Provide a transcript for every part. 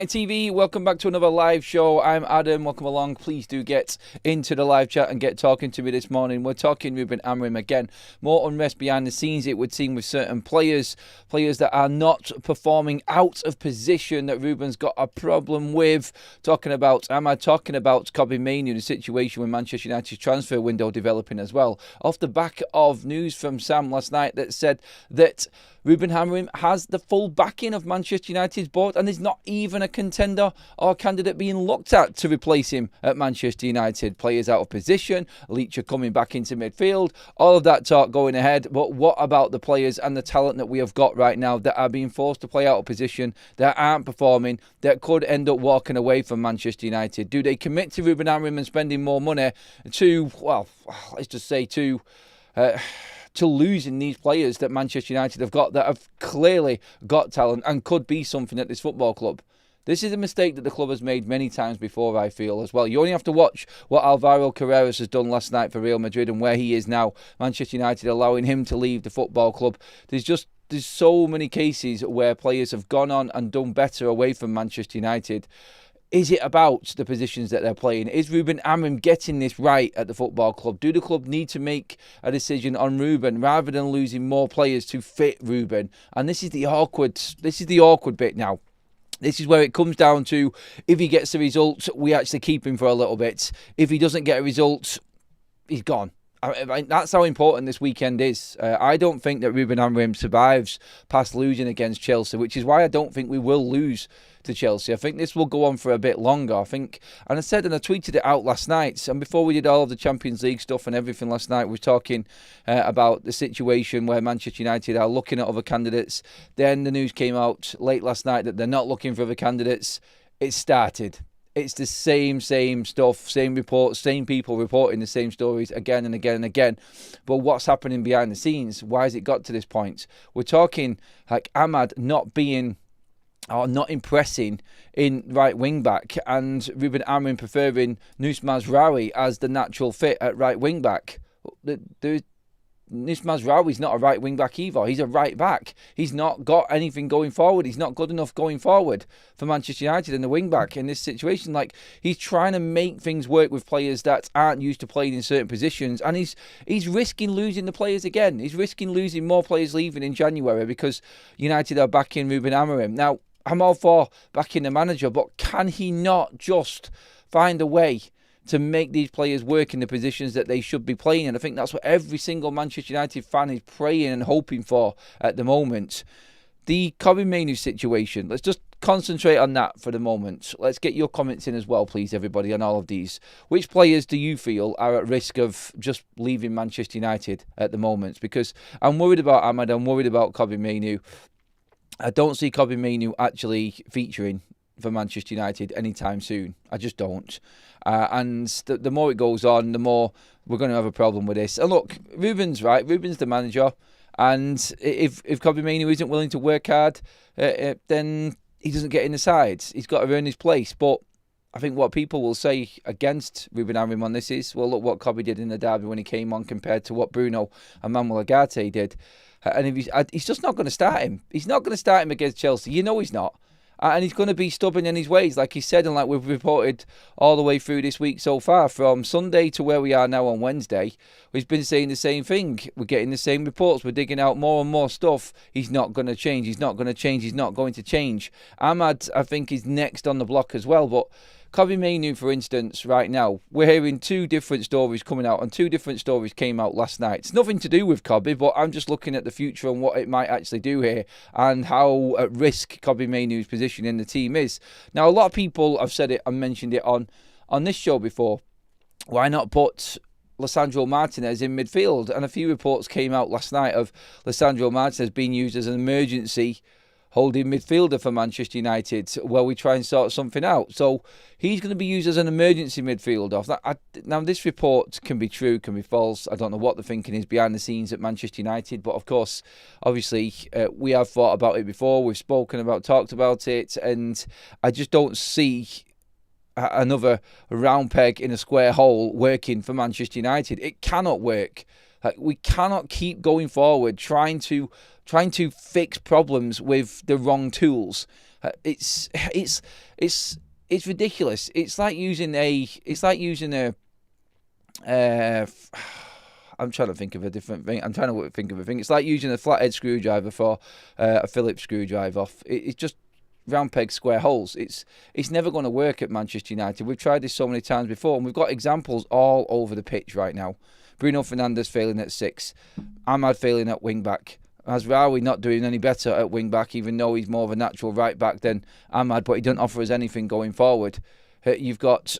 TV, welcome back to another live show. I'm Adam, welcome along. Please do get into the live chat and get talking to me this morning. We're talking RUBEN AMORIM again. More unrest behind the scenes, it would seem, with certain players that are not performing out of position that RUBEN's got a problem with. Talking about Kobbie Mainoo, the situation with Manchester United's transfer window developing as well. Off the back of news from Sam last night that said that RUBEN AMORIM has the full backing of Manchester United's board and is not even a contender or candidate being looked at to replace him at Manchester United. Players out of position, Leach are coming back into midfield, all of that talk going ahead. But what about the players and the talent that we have got right now that are being forced to play out of position, that aren't performing, that could end up walking away from Manchester United? Do they commit to RUBEN AMORIM and spending more money to, well, let's just say to losing these players that Manchester United have got that have clearly got talent and could be something at this football club? This is a mistake that the club has made many times before, I feel, as well. You only have to watch what Alvaro Carreras has done last night for Real Madrid and where he is now. Manchester United allowing him to leave the football club. There's so many cases where players have gone on and done better away from Manchester United. Is it about the positions that they're playing? Is RUBEN AMORIM getting this right at the football club? Do the club need to make a decision on RUBEN rather than losing more players to fit RUBEN? And this is the awkward bit now. This is where it comes down to, if he gets the result, we actually keep him for a little bit. If he doesn't get a result, he's gone. That's how important this weekend is. I don't think that RUBEN AMORIM survives past losing against Chelsea, which is why I don't think we will lose to Chelsea. I think this will go on for a bit longer. I said, and I tweeted it out last night, and before we did all of the Champions League stuff and everything last night, we were talking about the situation where Manchester United are looking at other candidates. Then the news came out late last night that they're not looking for other candidates. It started. It's the same stuff, same reports, same people reporting the same stories again and again and again. But what's happening behind the scenes? Why has it got to this point? We're talking like Ahmad not impressing in right wing back, and RUBEN AMORIM preferring Nus Mazraoui as the natural fit at right wing back. Nus Mazraoui's not a right wing back either. He's a right back. He's not got anything going forward. He's not good enough going forward for Manchester United in the wing back in this situation. Like, he's trying to make things work with players that aren't used to playing in certain positions, and he's risking losing the players again. He's risking losing more players leaving in January because United are backing RUBEN AMORIM. Now, I'm all for backing the manager, but can he not just find a way to make these players work in the positions that they should be playing? And I think that's what every single Manchester United fan is praying and hoping for at the moment. The Kobbie Mainoo situation, let's just concentrate on that for the moment. Let's get your comments in as well, please, everybody, on all of these. Which players do you feel are at risk of just leaving Manchester United at the moment? Because I'm worried about Ahmad, I'm worried about Kobbie Mainoo. I don't see Kobbie Mainoo actually featuring for Manchester United anytime soon. I just don't. And the more it goes on, the more we're going to have a problem with this. And look, RUBEN's right. RUBEN's the manager. And if Kobbie Mainoo isn't willing to work hard, then he doesn't get in the side. He's got to earn his place. But I think what people will say against RUBEN AMORIM on this is, well, look what Kobbie did in the derby when he came on compared to what Bruno and Manuel Ugarte did. And if he's just not going to start him. He's not going to start him against Chelsea. You know he's not. And he's going to be stubborn in his ways, like he said, and like we've reported all the way through this week so far, from Sunday to where we are now on Wednesday. He's been saying the same thing. We're getting the same reports. We're digging out more and more stuff. He's not going to change. He's not going to change. He's not going to change. Ahmad, I think, is next on the block as well. But Kobbie Mainoo, for instance, right now, we're hearing two different stories coming out, and two different stories came out last night. It's nothing to do with Kobbie, but I'm just looking at the future and what it might actually do here, and how at risk Kobbie Mainoo's position in the team is. Now, a lot of people have said it and mentioned it on this show before. Why not put Lisandro Martinez in midfield? And a few reports came out last night of Lisandro Martinez being used as an emergency holding midfielder for Manchester United while we try and sort something out. So he's going to be used as an emergency midfielder. Now, this report can be true, can be false. I don't know what the thinking is behind the scenes at Manchester United. But of course, obviously, we have thought about it before. We've talked about it. And I just don't see another round peg in a square hole working for Manchester United. It cannot work. We cannot keep going forward trying to fix problems with the wrong tools. It's ridiculous. It's like using a I'm trying to think of a different thing. I'm trying to think of a thing. It's like using a flathead screwdriver for a Phillips screwdriver. It's just round pegs, square holes. It's never going to work at Manchester United. We've tried this so many times before, and we've got examples all over the pitch right now. Bruno Fernandes failing at 6. Ahmad failing at wing-back. Azraoui not doing any better at wing-back, even though he's more of a natural right-back than Ahmad, but he doesn't offer us anything going forward. You've got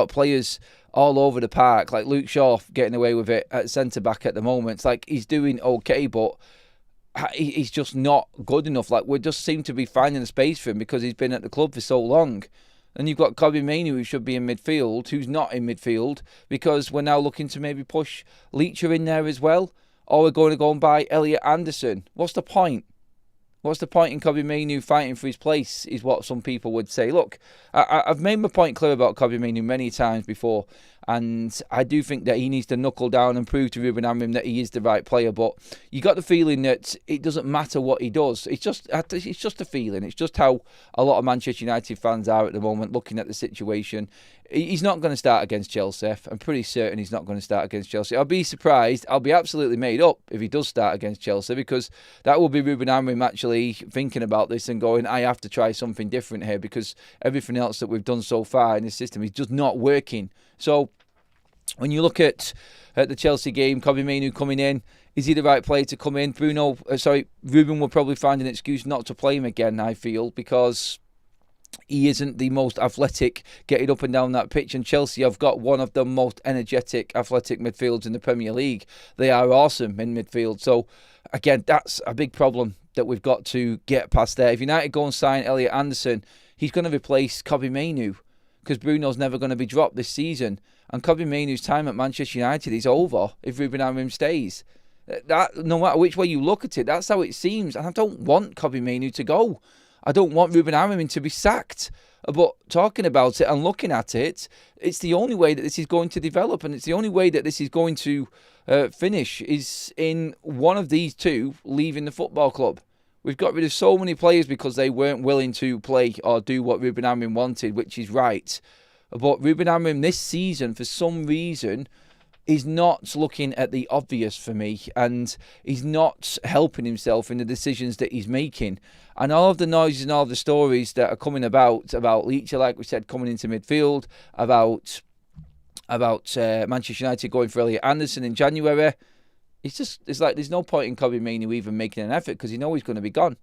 players all over the park, like Luke Shaw getting away with it at centre-back at the moment. It's like he's doing okay, but he's just not good enough. Like, we just seem to be finding a space for him because he's been at the club for so long. And you've got Kobbie Mainoo, who should be in midfield, who's not in midfield, because we're now looking to maybe push Leacher in there as well. Or we're going to go and buy Elliot Anderson. What's the point? What's the point in Kobbie Mainoo fighting for his place, is what some people would say. Look, I've made my point clear about Kobbie Mainoo many times before, and I do think that he needs to knuckle down and prove to Ruben Amorim that he is the right player, but you got the feeling that it doesn't matter what he does. It's just a feeling. It's just how a lot of Manchester United fans are at the moment, looking at the situation. He's not going to start against Chelsea. I'm pretty certain he's not going to start against Chelsea. I'll be surprised. I'll be absolutely made up if he does start against Chelsea, because that will be Ruben Amorim actually thinking about this and going, I have to try something different here, because everything else that we've done so far in this system is just not working. So when you look at the Chelsea game, Kobbie Mainoo coming in, is he the right player to come in? Ruben will probably find an excuse not to play him again, I feel, because he isn't the most athletic getting up and down that pitch, and Chelsea have got one of the most energetic, athletic midfields in the Premier League. They are awesome in midfield. So, again, that's a big problem that we've got to get past there. If United go and sign Elliot Anderson, he's going to replace Kobbie Mainoo, because Bruno's never going to be dropped this season. And Kobbie Mainoo's time at Manchester United is over if Ruben Amorim stays. That, no matter which way you look at it, that's how it seems. And I don't want Kobbie Mainoo to go. I don't want Ruben Amorim to be sacked. But talking about it and looking at it, it's the only way that this is going to develop, and it's the only way that this is going to finish is in one of these two leaving the football club. We've got rid of so many players because they weren't willing to play or do what Ruben Amorim wanted, which is right. But Ruben Amorim this season, for some reason, is not looking at the obvious for me, and he's not helping himself in the decisions that he's making. And all of the noises and all of the stories that are coming about Leacher, like we said, coming into midfield, about Manchester United going for Elliot Anderson in January, it's like there's no point in Kobbie Mainoo even making an effort, because you know he's going to be gone.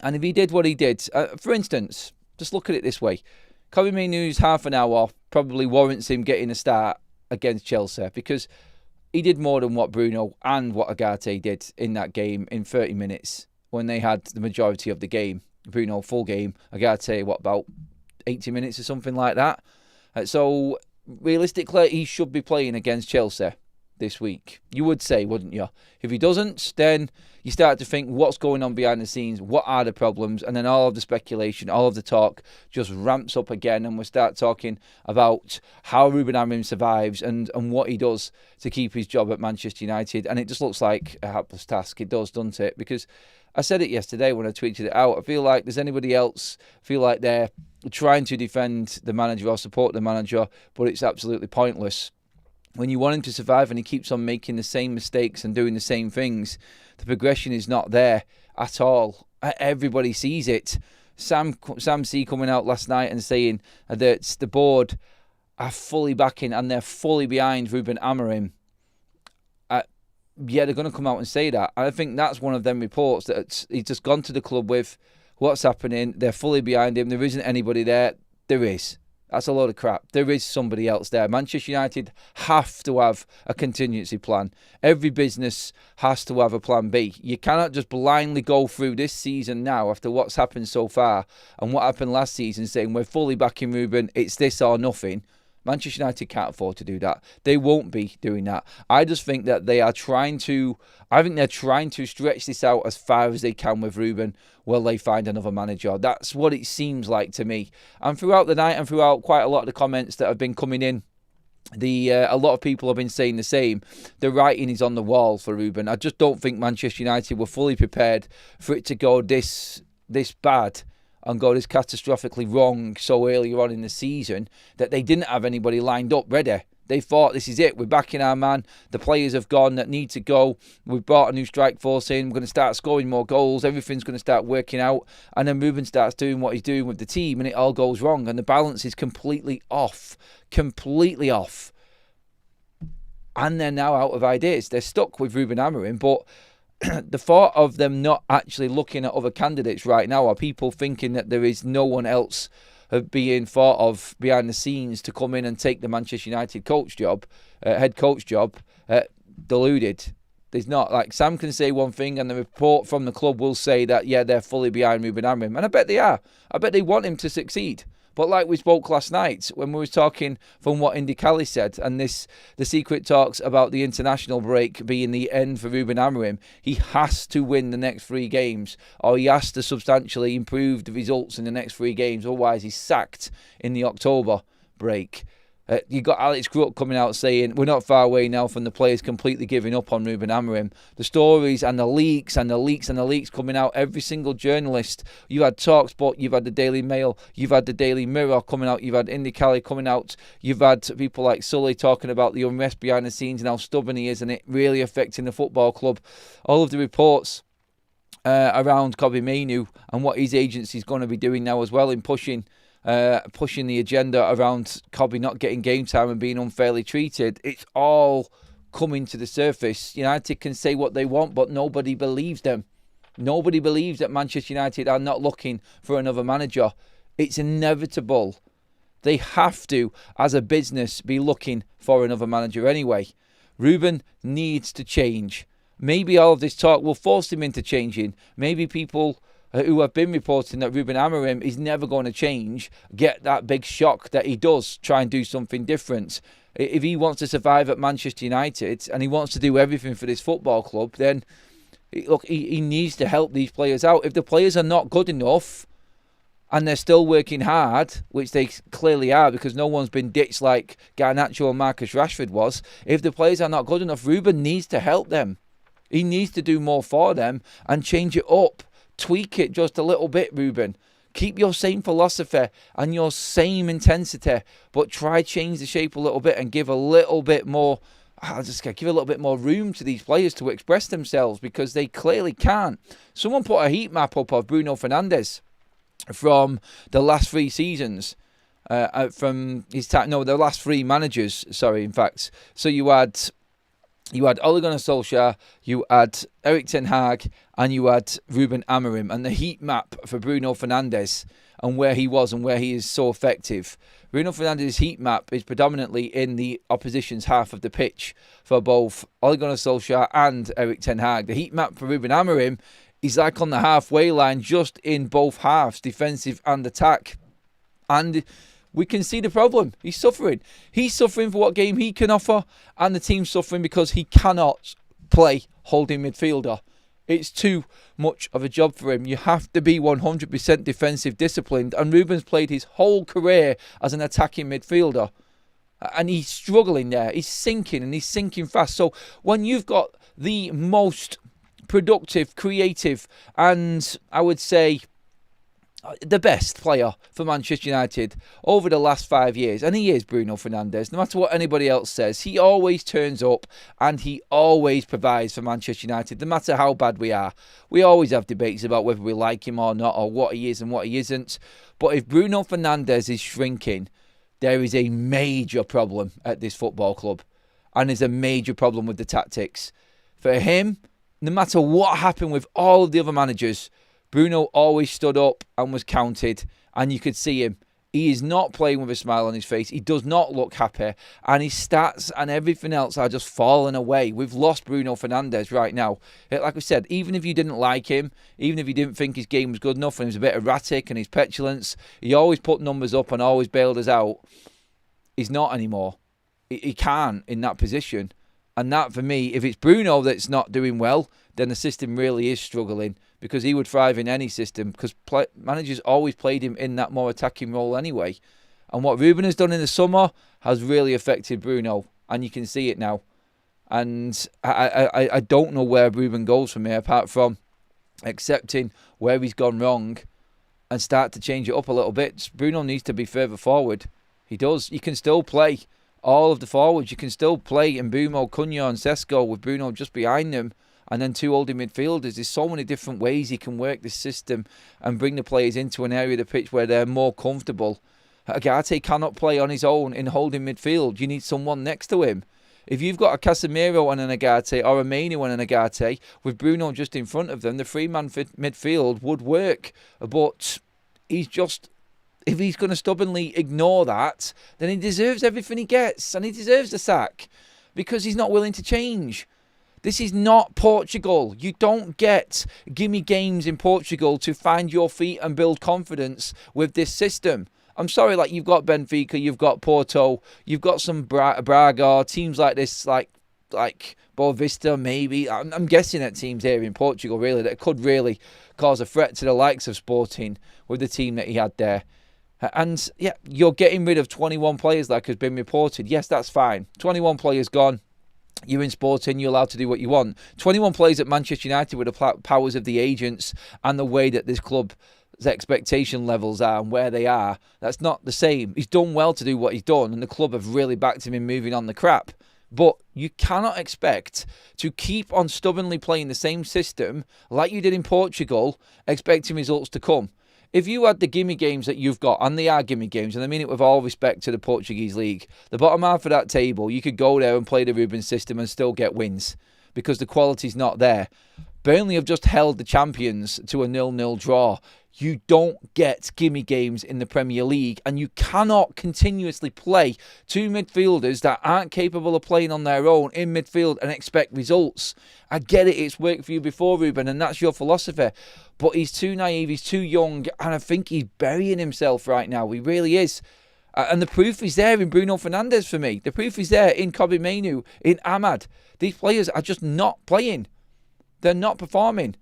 And if he did what he did, for instance, just look at it this way. Kobbie Mainoo's half an hour probably warrants him getting a start against Chelsea, because he did more than what Bruno and what Agate did in that game in 30 minutes when they had the majority of the game. Bruno full game, Agate about 80 minutes or something like that. So realistically, he should be playing against Chelsea this week. You would say, wouldn't you? If he doesn't, then you start to think, what's going on behind the scenes? What are the problems? And then all of the speculation, all of the talk just ramps up again, and we start talking about how Ruben Amorim survives and what he does to keep his job at Manchester United. And it just looks like a hapless task. It does, doesn't it? Because I said it yesterday when I tweeted it out. I feel like does anybody else feel like they're trying to defend the manager or support the manager, but it's absolutely pointless. When you want him to survive and he keeps on making the same mistakes and doing the same things, the progression is not there at all. Everybody sees it. Sam C coming out last night and saying that the board are fully backing and they're fully behind Ruben Amorim. Yeah, they're going to come out and say that. And I think that's one of them reports that he's just gone to the club with what's happening. They're fully behind him. There isn't anybody there. There is. That's a load of crap. There is somebody else there. Manchester United have to have a contingency plan. Every business has to have a plan B. You cannot just blindly go through this season now after what's happened so far and what happened last season saying we're fully backing Ruben, it's this or nothing. Manchester United can't afford to do that. They won't be doing that. I just think that they're trying to stretch this out as far as they can with Ruben while they find another manager. That's what it seems like to me. And throughout the night and throughout quite a lot of the comments that have been coming in A lot of people have been saying the same. The writing is on the wall for Ruben. I just don't think Manchester United were fully prepared for it to go this bad and go this catastrophically wrong so early on in the season that they didn't have anybody lined up ready. They thought, this is it, we're backing our man, the players have gone that need to go, we've brought a new strike force in, we're going to start scoring more goals, everything's going to start working out, and then Ruben starts doing what he's doing with the team and it all goes wrong and the balance is completely off. And they're now out of ideas. They're stuck with Ruben Amorim, but the thought of them not actually looking at other candidates right now, are people thinking that there is no one else being thought of behind the scenes to come in and take the Manchester United head coach job, deluded. There's not. Like, Sam can say one thing and the report from the club will say that, yeah, they're fully behind Ruben Amorim. And I bet they are. I bet they want him to succeed. But like we spoke last night when we were talking from what Indy Callie said, and the secret talks about the international break being the end for Ruben Amorim, he has to win the next 3 games, or he has to substantially improve the results in the next 3 games. Otherwise, he's sacked in the October break. You got Alex Crook coming out saying we're not far away now from the players completely giving up on Ruben Amorim. The stories and the leaks coming out. Every single journalist. You had TalkSport, you've had the Daily Mail, you've had the Daily Mirror coming out, you've had Indy Callie coming out, you've had people like Sully talking about the unrest behind the scenes and how stubborn he is and it really affecting the football club. All of the reports around Kobbie Mainoo and what his agency is going to be doing now as well in pushing the agenda around Kobbie not getting game time and being unfairly treated. It's all coming to the surface. United can say what they want, but nobody believes them. Nobody believes that Manchester United are not looking for another manager. It's inevitable. They have to, as a business, be looking for another manager anyway. Ruben needs to change. Maybe all of this talk will force him into changing. Maybe people who have been reporting that Ruben Amorim is never going to change get that big shock that he does try and do something different. If he wants to survive at Manchester United and he wants to do everything for this football club, then look, he needs to help these players out. If the players are not good enough and they're still working hard, which they clearly are because no one's been ditched like Garnacho and Marcus Rashford was, if the players are not good enough, Ruben needs to help them. He needs to do more for them and change it up. Tweak it just a little bit, Ruben. Keep your same philosophy and your same intensity, but try change the shape a little bit and give a little bit more. Give a little bit more room to these players to express themselves because they clearly can't. Someone put a heat map up of Bruno Fernandes from the last 3 seasons. From his time, the last 3 managers. Sorry, in fact. So you had Ole Gunnar Solskjaer, you had Erik ten Hag, and you had Ruben Amorim. And the heat map for Bruno Fernandes and where he was and where he is so effective. Bruno Fernandes' heat map is predominantly in the opposition's half of the pitch for both Ole Gunnar Solskjaer and Erik ten Hag. The heat map for Ruben Amorim is like on the halfway line, just in both halves, defensive and attack. And we can see the problem. He's suffering. He's suffering for what game he can offer, and the team's suffering because he cannot play holding midfielder. It's too much of a job for him. You have to be 100% defensive disciplined, and Ruben's played his whole career as an attacking midfielder, and he's struggling there. He's sinking, and he's sinking fast. So when you've got the most productive, creative, and I would say the best player for Manchester United over the last 5 years, and he is Bruno Fernandes. No matter what anybody else says, he always turns up and he always provides for Manchester United, no matter how bad we are. We always have debates about whether we like him or not, or what he is and what he isn't. But if Bruno Fernandes is shrinking, there is a major problem at this football club, and there's a major problem with the tactics. For him, no matter what happened with all of the other managers, Bruno always stood up and was counted, and you could see him. He is not playing with a smile on his face. He does not look happy, and his stats and everything else are just falling away. We've lost Bruno Fernandes right now. Like I said, even if you didn't like him, even if you didn't think his game was good enough and he was a bit erratic and his petulance, he always put numbers up and always bailed us out. He's not anymore. He can't in that position. And that, for me, if it's Bruno that's not doing well, then the system really is struggling, because he would thrive in any system, because managers always played him in that more attacking role anyway. And what Ruben has done in the summer has really affected Bruno. And you can see it now. And I don't know where Ruben goes from here, apart from accepting where he's gone wrong and start to change it up a little bit. Bruno needs to be further forward. He does. You can still play all of the forwards. You can still play Mbeumo, Cunha and Sesko with Bruno just behind them, and then two holding midfielders. There's so many different ways he can work this system and bring the players into an area of the pitch where they're more comfortable. Agate cannot play on his own in holding midfield. You need someone next to him. If you've got a Casemiro and an Agate, or a Mainu and an Agate, with Bruno just in front of them, the three-man midfield would work. But he's just... If he's going to stubbornly ignore that, then he deserves everything he gets. And he deserves the sack. Because he's not willing to change. This is not Portugal. You don't get gimme games in Portugal to find your feet and build confidence with this system. I'm sorry, like, you've got Benfica, you've got Porto, you've got some Braga, teams like this, like Boa Vista, maybe. I'm guessing at teams here in Portugal, really, that could really cause a threat to the likes of Sporting with the team that he had there. And, yeah, you're getting rid of 21 players like has been reported. Yes, that's fine. 21 players gone. You're in Sporting, you're allowed to do what you want. 21 players at Manchester United with the powers of the agents and the way that this club's expectation levels are and where they are, that's not the same. He's done well to do what he's done, and the club have really backed him in moving on the crap. But you cannot expect to keep on stubbornly playing the same system like you did in Portugal, expecting results to come. If you had the gimme games that you've got, and they are gimme games, and I mean it with all respect to the Portuguese league, the bottom half of that table, you could go there and play the RUBEN system and still get wins because the quality's not there. Burnley have just held the champions to a 0-0 draw. You don't get gimme games in the Premier League, and you cannot continuously play two midfielders that aren't capable of playing on their own in midfield and expect results. I get it, it's worked for you before, Ruben, and that's your philosophy. But he's too naive, he's too young, and I think he's burying himself right now. He really is. And the proof is there in Bruno Fernandes for me. The proof is there in Kobbie Mainoo, in Ahmad. These players are just not playing. They're not performing.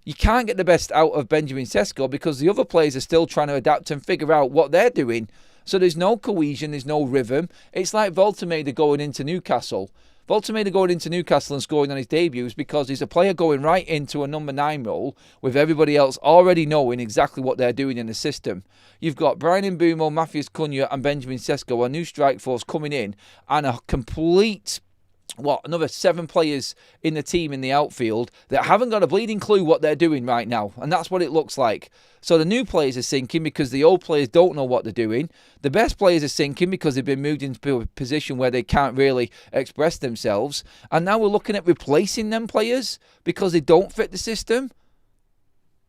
You can't get the best out of Benjamin Sesko because the other players are still trying to adapt and figure out what they're doing. So there's no cohesion, there's no rhythm. It's like Voltemade going into Newcastle. Voltemade going into Newcastle and scoring on his debuts because he's a player going right into a number 9 role with everybody else already knowing exactly what they're doing in the system. You've got Brian Mbeumo, Matheus Cunha and Benjamin Sesko, a new strike force coming in, and a complete... another 7 players in the team in the outfield that haven't got a bleeding clue what they're doing right now. And that's what it looks like. So the new players are sinking because the old players don't know what they're doing. The best players are sinking because they've been moved into a position where they can't really express themselves. And now we're looking at replacing them players because they don't fit the system.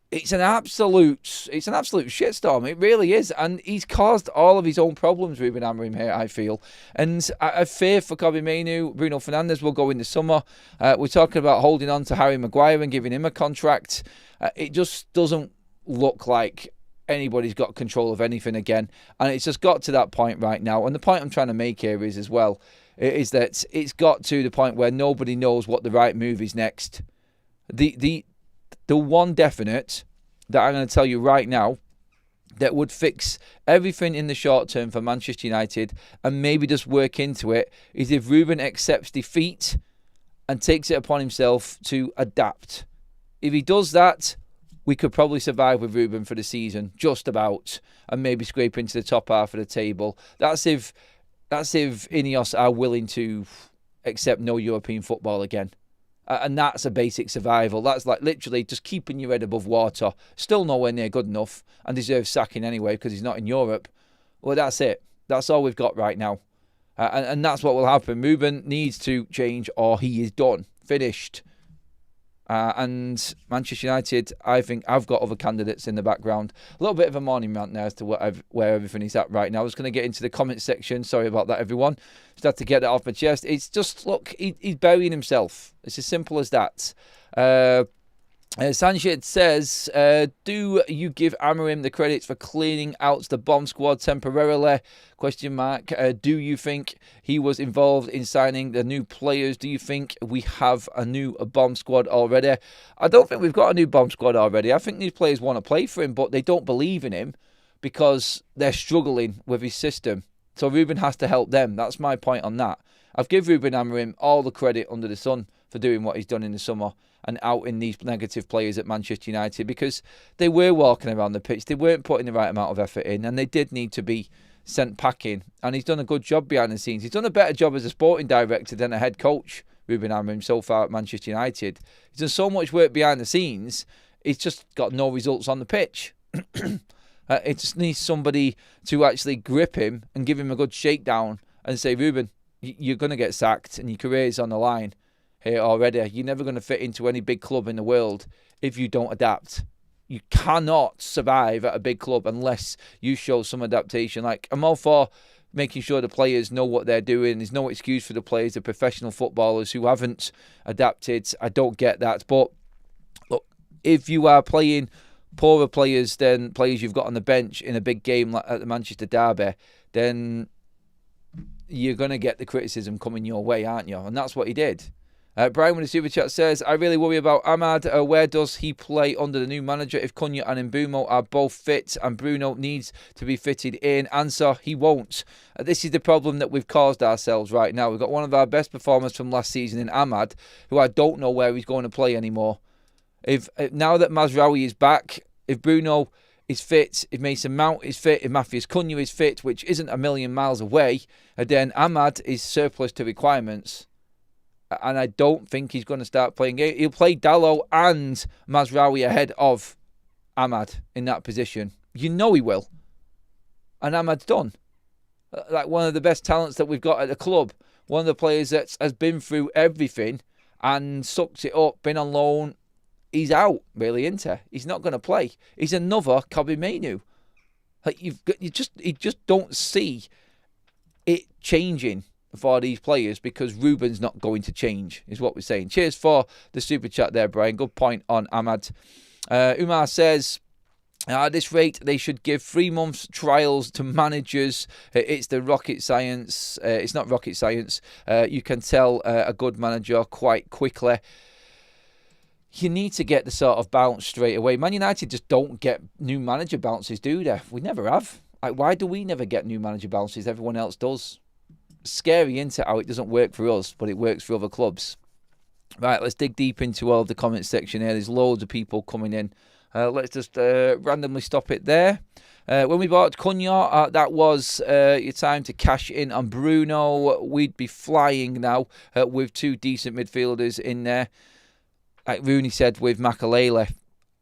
It's an absolute shitstorm. It really is. And he's caused all of his own problems, Ruben Amorim here, I feel. And I fear for Kobbie Mainoo, Bruno Fernandes will go in the summer. We're talking about holding on to Harry Maguire and giving him a contract. It just doesn't look like anybody's got control of anything again. And it's just got to that point right now. And the point I'm trying to make here is as well, is that it's got to the point where nobody knows what the right move is next. The one definite that I'm going to tell you right now that would fix everything in the short term for Manchester United and maybe just work into it is if Ruben accepts defeat and takes it upon himself to adapt. If he does that, we could probably survive with Ruben for the season, just about, and maybe scrape into the top half of the table. That's if Ineos are willing to accept no European football again. And that's a basic survival. That's like literally just keeping your head above water. Still nowhere near good enough and deserves sacking anyway because he's not in Europe. Well, that's it. That's all we've got right now. And that's what will happen. Ruben needs to change or he is done. Finished. And Manchester United, I think I've got other candidates in the background. A little bit of a morning rant now as to where everything is at right now. I was going to get into the comment section. Sorry about that, everyone. Just had to get that off my chest. It's just, look, he's burying himself. It's as simple as that. Sanchez says, do you give Amorim the credits for cleaning out the bomb squad temporarily? ? Do you think he was involved in signing the new players? Do you think we have a new bomb squad already? I don't think we've got a new bomb squad already. I think these players want to play for him, but they don't believe in him. because they're struggling with his system. So Ruben has to help them. That's my point on that. I've given Ruben Amorim all the credit under the sun for doing what he's done in the summer and outing these negative players at Manchester United, because they were walking around the pitch. They weren't putting the right amount of effort in, and they did need to be sent packing. And he's done a good job behind the scenes. He's done a better job as a sporting director than a head coach, Ruben Amorim, so far at Manchester United. He's done so much work behind the scenes. He's just got no results on the pitch. It just needs somebody to actually grip him and give him a good shakedown and say, Ruben, you're going to get sacked and your career's on the line here already. You're never going to fit into any big club in the world if you don't adapt. You cannot survive at a big club unless you show some adaptation. Like, I'm all for making sure the players know what they're doing. There's no excuse for the players, the professional footballers who haven't adapted. I don't get that. But look, if you are playing poorer players than players you've got on the bench in a big game like at the Manchester Derby, then you're going to get the criticism coming your way, aren't you? And that's what he did. Brian with the super chat says, I really worry about Ahmad. Where does he play under the new manager if Cunha and Mbeumo are both fit and Bruno needs to be fitted in? Answer, he won't. This is the problem that we've caused ourselves right now. We've got one of our best performers from last season in Ahmad, who I don't know where he's going to play anymore. If now that Mazraoui is back, if Bruno is fit, if Mason Mount is fit, if Matthias Cunha is fit, which isn't a million miles away, then Ahmad is surplus to requirements. And I don't think he's going to start playing. He'll play Dalot and Mazraoui ahead of Ahmad in that position. You know he will. And Ahmad's done. Like one of the best talents that we've got at the club. One of the players that has been through everything and sucked it up, been on loan. He's out, really, isn't he? He's not going to play. He's another Kobbie Mainoo. Like you just don't see it changing for these players because Ruben's not going to change, is what we're saying. Cheers for the super chat there, Brian. Good point on Ahmad. Umar says, at this rate, they should give 3 months trials to managers. It's the rocket science. It's not rocket science. You can tell a good manager quite quickly. You need to get the sort of bounce straight away. Man United just don't get new manager bounces, do they? We never have. Like, why do we never get new manager bounces? Everyone else does. Scary, isn't it, how it doesn't work for us, but it works for other clubs. Right, let's dig deep into all of the comment section here. There's loads of people coming in. Let's just randomly stop it there. When we bought Cunha, that was your time to cash in on Bruno. We'd be flying now with 2 decent midfielders in there. Like Rooney said with Makalele,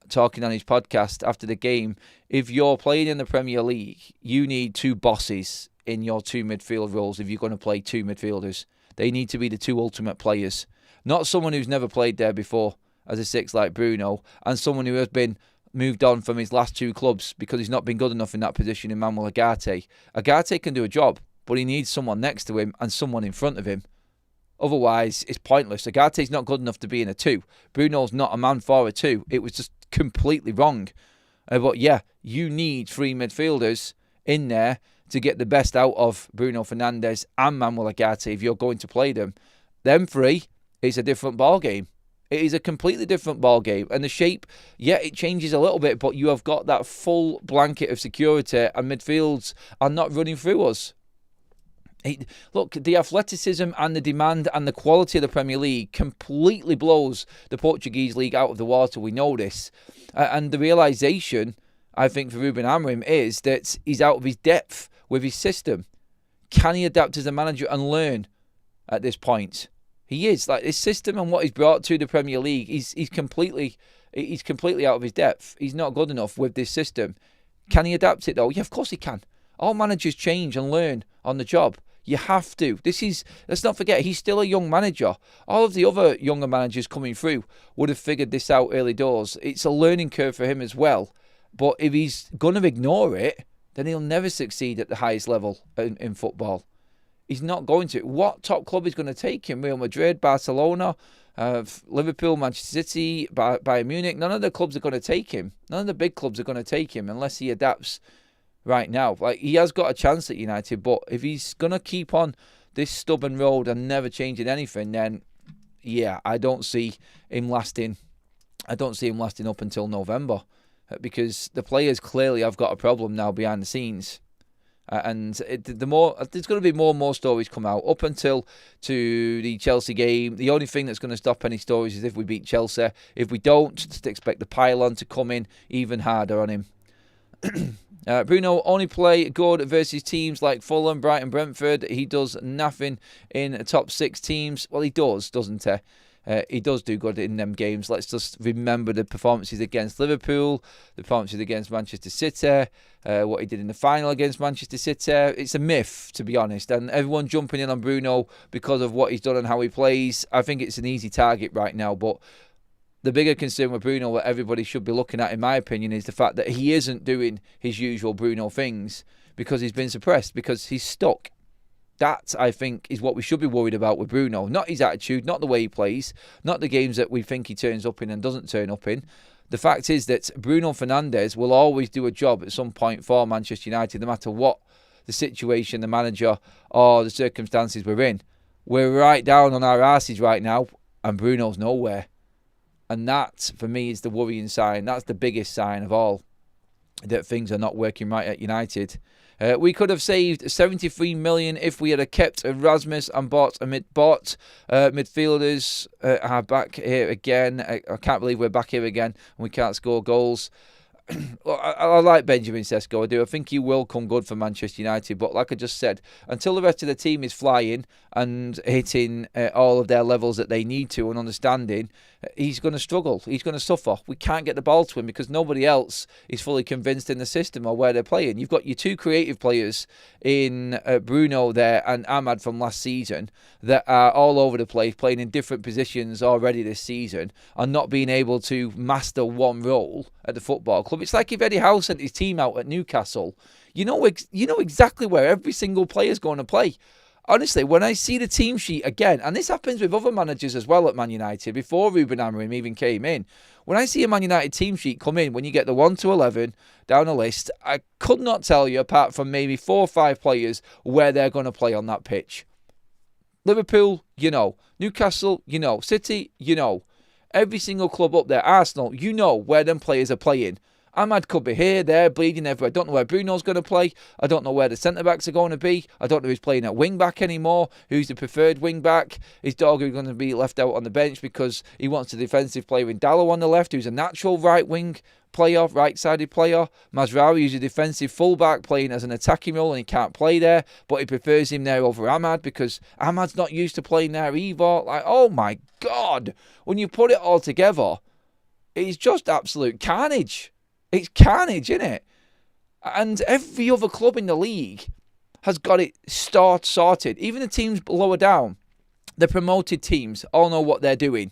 talking on his podcast after the game, if you're playing in the Premier League, you need 2 bosses in your 2 midfield roles if you're going to play 2 midfielders. They need to be the 2 ultimate players. Not someone who's never played there before as a 6 like Bruno, and someone who has been moved on from his last 2 clubs because he's not been good enough in that position in Manuel Ugarte. Ugarte can do a job, but he needs someone next to him and someone in front of him. Otherwise, it's pointless. Ugarte's not good enough to be in a 2. Bruno's not a man for a 2. It was just completely wrong. But yeah, you need 3 midfielders in there to get the best out of Bruno Fernandes and Manuel Ugarte if you're going to play them. Them 3 is a different ball game. It is a completely different ball game. And the shape, yeah, it changes a little bit, but you have got that full blanket of security and midfields are not running through us. Look, the athleticism and the demand and the quality of the Premier League completely blows the Portuguese league out of the water. We know this. And the realisation, I think, for Ruben Amorim is that he's out of his depth with his system. Can he adapt as a manager and learn at this point? He is. Like, his system and what he's brought to the Premier League, he's completely out of his depth. He's not good enough with this system. Can he adapt it, though? Yeah, of course he can. All managers change and learn on the job. You have to. Let's not forget, he's still a young manager. All of the other younger managers coming through would have figured this out early doors. It's a learning curve for him as well. But if he's going to ignore it, then he'll never succeed at the highest level in football. He's not going to. What top club is going to take him? Real Madrid, Barcelona, Liverpool, Manchester City, Bayern Munich. None of the clubs are going to take him. None of the big clubs are going to take him unless he adapts right now. Like, he has got a chance at United, but if he's going to keep on this stubborn road and never changing anything, then yeah, I don't see him lasting up until November. because the players clearly have got a problem now behind the scenes. And there's going to be more and more stories come out up until to the Chelsea game. The only thing that's going to stop any stories is if we beat Chelsea. If we don't, just expect the pylon to come in even harder on him. Bruno only play good versus teams like Fulham, Brighton, Brentford. He does nothing in top 6 teams. Well, he does, doesn't he? He does do good in them games. Let's just remember the performances against Liverpool, the performances against Manchester City, what he did in the final against Manchester City. It's a myth, to be honest. And everyone jumping in on Bruno because of what he's done and how he plays, I think it's an easy target right now. But the bigger concern with Bruno, what everybody should be looking at, in my opinion, is the fact that he isn't doing his usual Bruno things because he's been suppressed, because he's stuck. That, I think, is what we should be worried about with Bruno. Not his attitude, not the way he plays, not the games that we think he turns up in and doesn't turn up in. The fact is that Bruno Fernandes will always do a job at some point for Manchester United, no matter what the situation, the manager, or the circumstances we're in. We're right down on our arses right now, and Bruno's nowhere. And that, for me, is the worrying sign. That's the biggest sign of all, that things are not working right at United. We could have saved 73 million if we had kept Erasmus and bought midfielders. Are back here again. I can't believe we're back here again and we can't score goals. I like Benjamin Sesko, I do. I think he will come good for Manchester United, but like I just said, until the rest of the team is flying and hitting all of their levels that they need to and understanding, he's going to struggle. He's going to suffer. We can't get the ball to him because nobody else is fully convinced in the system or where they're playing. You've got your two creative players in Bruno there and Ahmad from last season that are all over the place, playing in different positions already this season and not being able to master one role at the football club. It's like if Eddie Howe sent his team out at Newcastle. You know exactly where every single player is going to play. Honestly, when I see the team sheet again, and this happens with other managers as well at Man United, before RUBEN AMORIM even came in, when I see a Man United team sheet come in, when you get the 1 to 11 down the list, I could not tell you, apart from maybe 4 or 5 players, where they're going to play on that pitch. Liverpool, you know. Newcastle, you know. City, you know. Every single club up there, Arsenal, you know where them players are playing. Ahmad could be here, there, bleeding everywhere. I don't know where Bruno's going to play. I don't know where the centre-backs are going to be. I don't know who's playing at wing-back anymore, who's the preferred wing-back. Is Dorgu going to be left out on the bench because he wants a defensive player in Dallow on the left, who's a natural right-wing player, right-sided player. Mazraoui, who's a defensive full-back, playing as an attacking role, and he can't play there, but he prefers him there over Ahmad because Ahmad's not used to playing there either. Like, oh my God. When you put it all together, it's just absolute carnage. It's carnage, isn't it? And every other club in the league has got it sorted. Even the teams lower down, the promoted teams, all know what they're doing.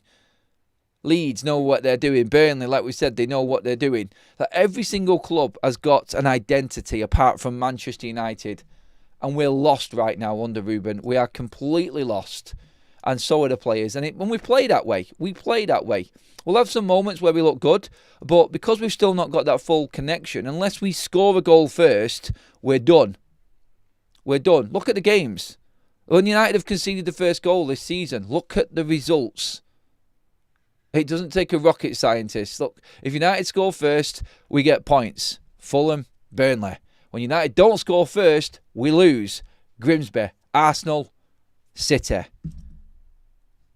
Leeds know what they're doing. Burnley, like we said, they know what they're doing. Like every single club has got an identity apart from Manchester United. And we're lost right now under RUBEN. We are completely lost. And so are the players. And when we play that way, We'll have some moments where we look good, but because we've still not got that full connection, unless we score a goal first, we're done. We're done. Look at the games. When United have conceded the first goal this season, look at the results. It doesn't take a rocket scientist. Look, if United score first, we get points. Fulham, Burnley. When United don't score first, we lose. Grimsby, Arsenal, City.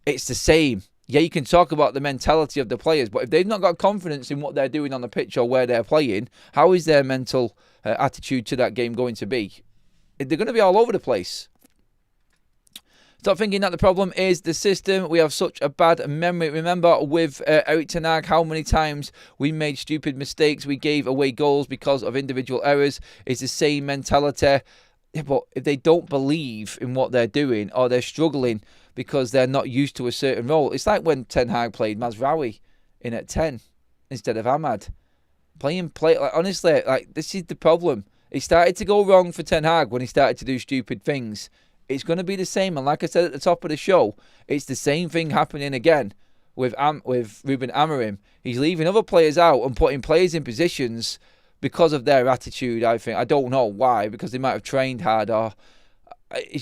It's the same. Yeah, you can talk about the mentality of the players, but if they've not got confidence in what they're doing on the pitch or where they're playing, how is their mental attitude to that game going to be? They're going to be all over the place. Stop thinking that the problem is the system. We have such a bad memory. Remember with Erik ten Hag, how many times we made stupid mistakes. We gave away goals because of individual errors. It's the same mentality. Yeah, but if they don't believe in what they're doing or they're struggling because they're not used to a certain role, it's like when Ten Hag played Mazraoui in at 10 instead of Ahmad. Honestly, this is the problem. It started to go wrong for Ten Hag when he started to do stupid things. It's going to be the same. And like I said at the top of the show, it's the same thing happening again with RUBEN AMORIM. He's leaving other players out and putting players in positions because of their attitude, I think. I don't know why, because they might have trained hard, or it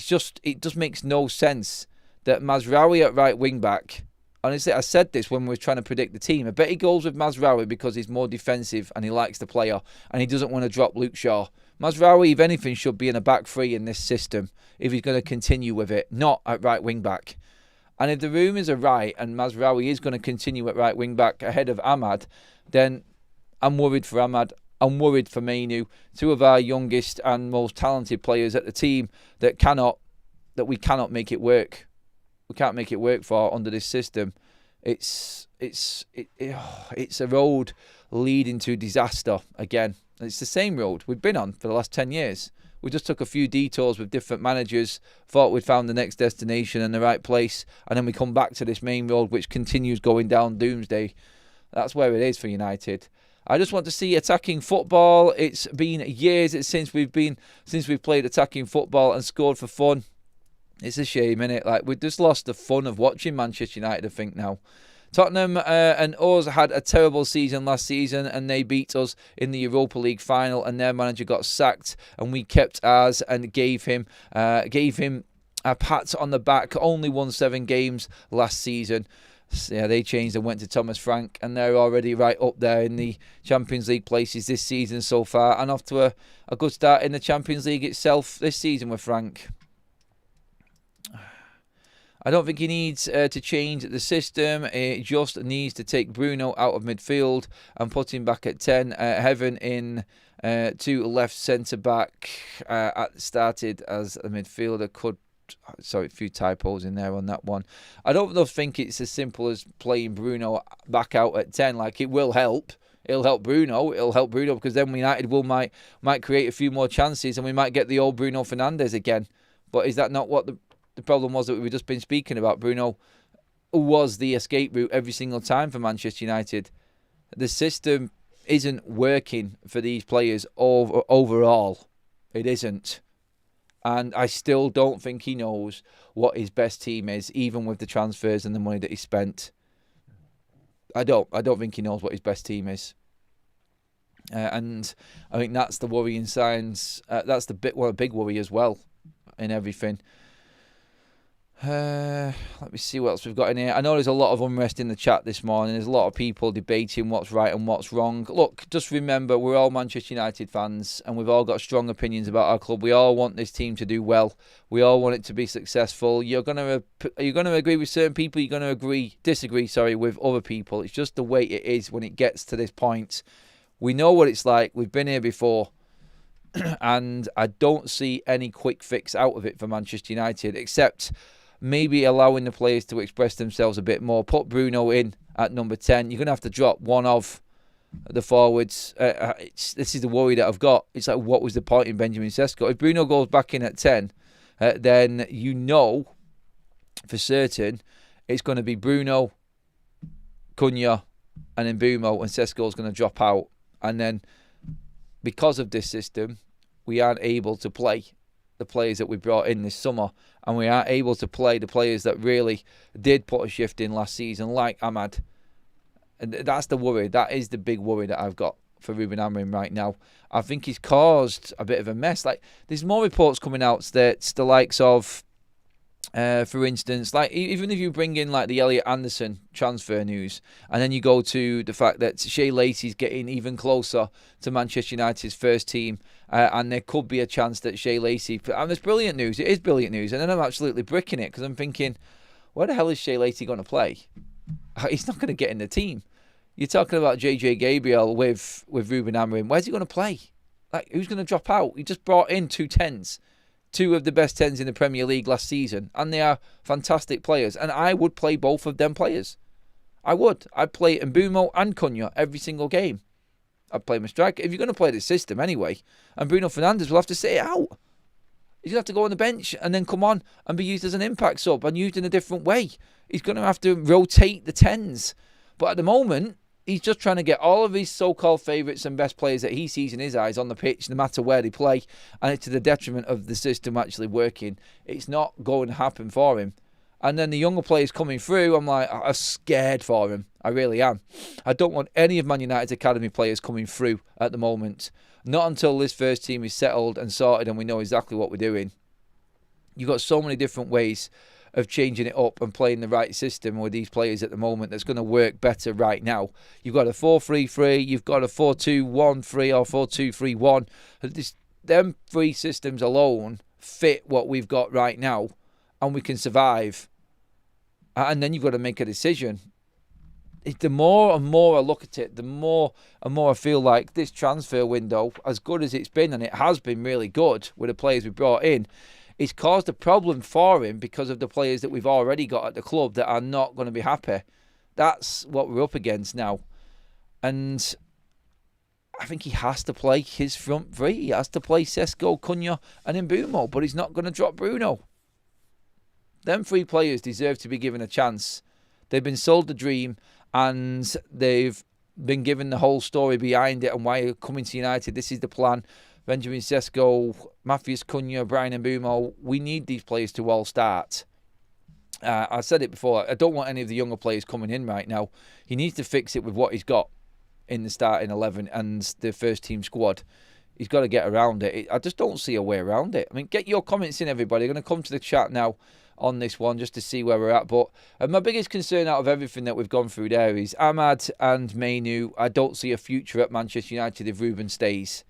just makes no sense that Mazraoui at right wing back Honestly, I said this when we were trying to predict the team. I bet he goes with Mazraoui because he's more defensive and he likes the player and he doesn't want to drop Luke Shaw. Mazraoui, if anything, should be in a back three in this system if he's going to continue with it, not at right wing back. And if the rumours are right and Mazraoui is going to continue at right wing back ahead of Ahmad, then I'm worried for Ahmad. I'm worried for Mainu, two of our youngest and most talented players at the team that we cannot make it work. We can't make it work for under this system. It's a road leading to disaster again. It's the same road we've been on for the last 10 years. We just took a few detours with different managers, thought we'd found the next destination and the right place, and then we come back to this main road which continues going down doomsday. That's where it is for United. I just want to see attacking football. It's been years since we've played attacking football and scored for fun. It's a shame, innit? Like, we've just lost the fun of watching Manchester United, I think, now. Tottenham and us had a terrible season last season and they beat us in the Europa League final and their manager got sacked and we kept ours and gave him a pat on the back. Only won 7 games last season. So, yeah, they changed and went to Thomas Frank and they're already right up there in the Champions League places this season so far and off to a good start in the Champions League itself this season with Frank. I don't think he needs to change the system. It just needs to take Bruno out of midfield and put him back at 10. Heaven in to left centre-back. Started as a midfielder. Sorry, a few typos in there on that one. I don't think it's as simple as playing Bruno back out at 10. Like, it will help. It'll help Bruno. It'll help Bruno because then United might create a few more chances and we might get the old Bruno Fernandes again. But is that not what the problem was that we've just been speaking about? Bruno was the escape route every single time for Manchester United. The system isn't working for these players overall. It isn't. And I still don't think he knows what his best team is, even with the transfers and the money that he spent. I don't think he knows what his best team is. And I think that's the worrying signs. That's the big worry as well in everything. Let me see what else we've got in here. I know there's a lot of unrest in the chat this morning. There's a lot of people debating what's right and what's wrong. Look, just remember, we're all Manchester United fans and we've all got strong opinions about our club. We all want this team to do well. We all want it to be successful. You're going to agree with certain people. You're going to disagree with other people. It's just the way it is when it gets to this point. We know what it's like. We've been here before. And I don't see any quick fix out of it for Manchester United, except maybe allowing the players to express themselves a bit more. Put Bruno in at number 10. You're going to have to drop one of the forwards. This is the worry that I've got. It's like, what was the point in Benjamin Sesko? If Bruno goes back in at 10, then you know for certain it's going to be Bruno, Cunha, and then Mbeumo, and Sesko's going to drop out. And then because of this system, we aren't able to play the players that we brought in this summer, and we aren't able to play the players that really did put a shift in last season, like Ahmad. And that's the worry. That is the big worry that I've got for Ruben Amorim right now. I think he's caused a bit of a mess. Like, there's more reports coming out that the likes of, for instance, like, even if you bring in like the Elliot Anderson transfer news, and then you go to the fact that Shea Lacey's getting even closer to Manchester United's first team, and there could be a chance that Shea Lacey, and it's brilliant news. It is brilliant news, and then I'm absolutely bricking it because I'm thinking, where the hell is Shea Lacey going to play? He's not going to get in the team. You're talking about JJ Gabriel with Ruben Amorim. Where's he going to play? Like, who's going to drop out? He just brought in 2 10s. 2 of the best 10s in the Premier League last season. And they are fantastic players. And I would play both of them players. I would. I'd play Mbeumo and Cunha every single game. I'd play my striker. If you're going to play this system anyway. And Bruno Fernandes will have to sit it out. He's going to have to go on the bench and then come on and be used as an impact sub and used in a different way. He's going to have to rotate the 10s. But at the moment, he's just trying to get all of his so-called favourites and best players that he sees in his eyes on the pitch, no matter where they play, and it's to the detriment of the system actually working. It's not going to happen for him. And then the younger players coming through, I'm scared for him. I really am. I don't want any of Man United's academy players coming through at the moment. Not until this first team is settled and sorted and we know exactly what we're doing. You've got so many different ways of changing it up and playing the right system with these players at the moment that's going to work better right now. You've got a 4-3-3, you've got a 4-2-1-3 or 4-2-3-1. Them three systems alone fit what we've got right now, and we can survive. And then you've got to make a decision. The more and more I look at it, the more and more I feel like this transfer window, as good as it's been, and it has been really good with the players we brought in, it's caused a problem for him because of the players that we've already got at the club that are not going to be happy. That's what we're up against now. And I think he has to play his front three. He has to play Sesko, Cunha and Mbeumo, but he's not going to drop Bruno. Them three players deserve to be given a chance. They've been sold the dream, and they've been given the whole story behind it and why they're coming to United. This is the plan. Benjamin Sesko, Matheus Cunha, Bryan Mbeumo. We need these players to all start. I said it before. I don't want any of the younger players coming in right now. He needs to fix it with what he's got in the starting 11 and the first team squad. He's got to get around it. I just don't see a way around it. I mean, get your comments in, everybody. I'm going to come to the chat now on this one just to see where we're at. But my biggest concern out of everything that we've gone through there is Ahmad and Mainu. I don't see a future at Manchester United if Ruben stays.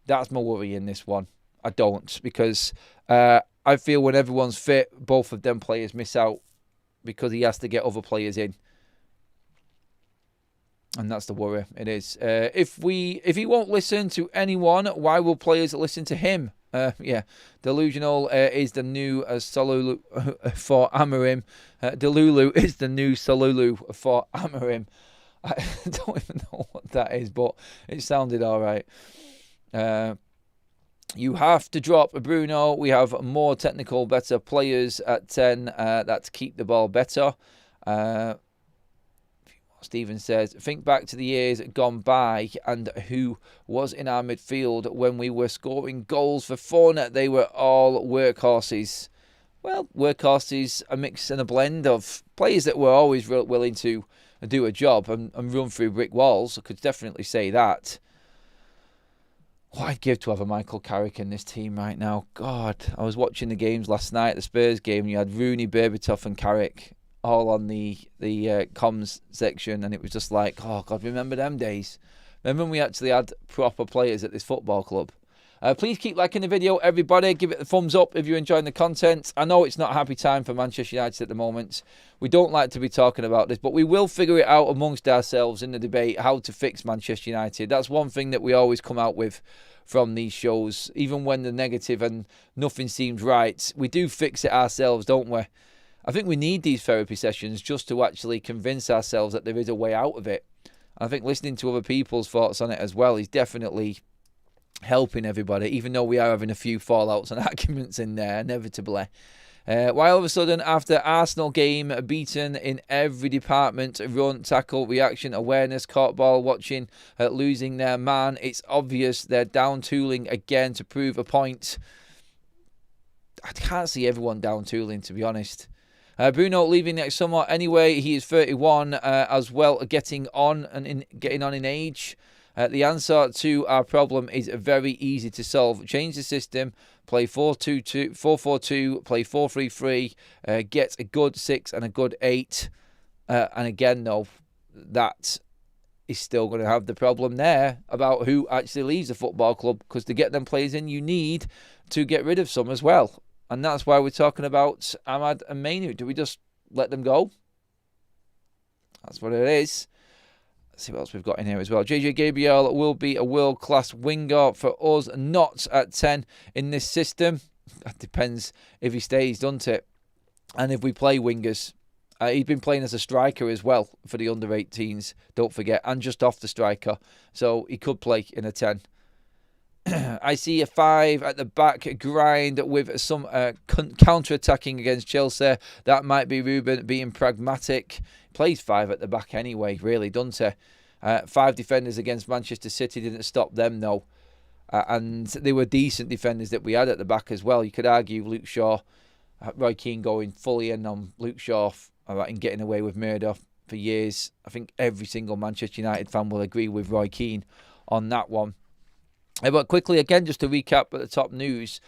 That's my worry in this one. I don't, because I feel when everyone's fit, both of them players miss out because he has to get other players in. And that's the worry. It is. If he won't listen to anyone, why will players listen to him? Yeah, delusional is the new Salulu for AMORIM. Delulu is the new Salulu for AMORIM. I don't even know what that is, but it sounded all right. You have to drop Bruno. We have more technical, better players at 10 that keep the ball better. Stephen says, think back to the years gone by and who was in our midfield when we were scoring goals for fun. They were all workhorses. Well, workhorses, a mix and a blend of players that were always willing to do a job and run through brick walls. I could definitely say that. What I'd give to have a Michael Carrick in this team right now. God, I was watching the games last night, the Spurs game, and you had Rooney, Berbatov and Carrick all on the comms section, and it was just like, oh God, remember them days? Remember when we actually had proper players at this football club? Please keep liking the video, everybody. Give it a thumbs up if you're enjoying the content. I know it's not a happy time for Manchester United at the moment. We don't like to be talking about this, but we will figure it out amongst ourselves in the debate how to fix Manchester United. That's one thing that we always come out with from these shows. Even when they're negative and nothing seems right, we do fix it ourselves, don't we? I think we need these therapy sessions just to actually convince ourselves that there is a way out of it. I think listening to other people's thoughts on it as well is definitely helping everybody, even though we are having a few fallouts and arguments in there, inevitably. Why all of a sudden, after Arsenal game, beaten in every department, run, tackle, reaction, awareness, caught ball, watching, losing their man, it's obvious they're down tooling again to prove a point. I can't see everyone down tooling, to be honest. Bruno leaving next summer anyway. He is 31 as well, getting on in age. The answer to our problem is very easy to solve. Change the system, play 4-2-2, 4-4-2, play 4-3-3, get a good 6 and a good 8. And again, though, that is still going to have the problem there about who actually leaves the football club, because to get them players in, you need to get rid of some as well. And that's why we're talking about Ahmad and Mainu. Do we just let them go? That's what it is. Let's see what else we've got in here as well. JJ Gabriel will be a world-class winger for us, not at 10 in this system. That depends if he stays, doesn't it? And if we play wingers. He's been playing as a striker as well for the under-18s, don't forget, and just off the striker. So he could play in a 10. I see a 5 at the back grind with some counter-attacking against Chelsea. That might be Ruben being pragmatic. Plays 5 at the back anyway, really, doesn't he? 5 defenders against Manchester City didn't stop them, though. And they were decent defenders that we had at the back as well. You could argue Luke Shaw, Roy Keane going fully in on Luke Shaw and getting away with murder for years. I think every single Manchester United fan will agree with Roy Keane on that one. But quickly, again, just to recap at the top news,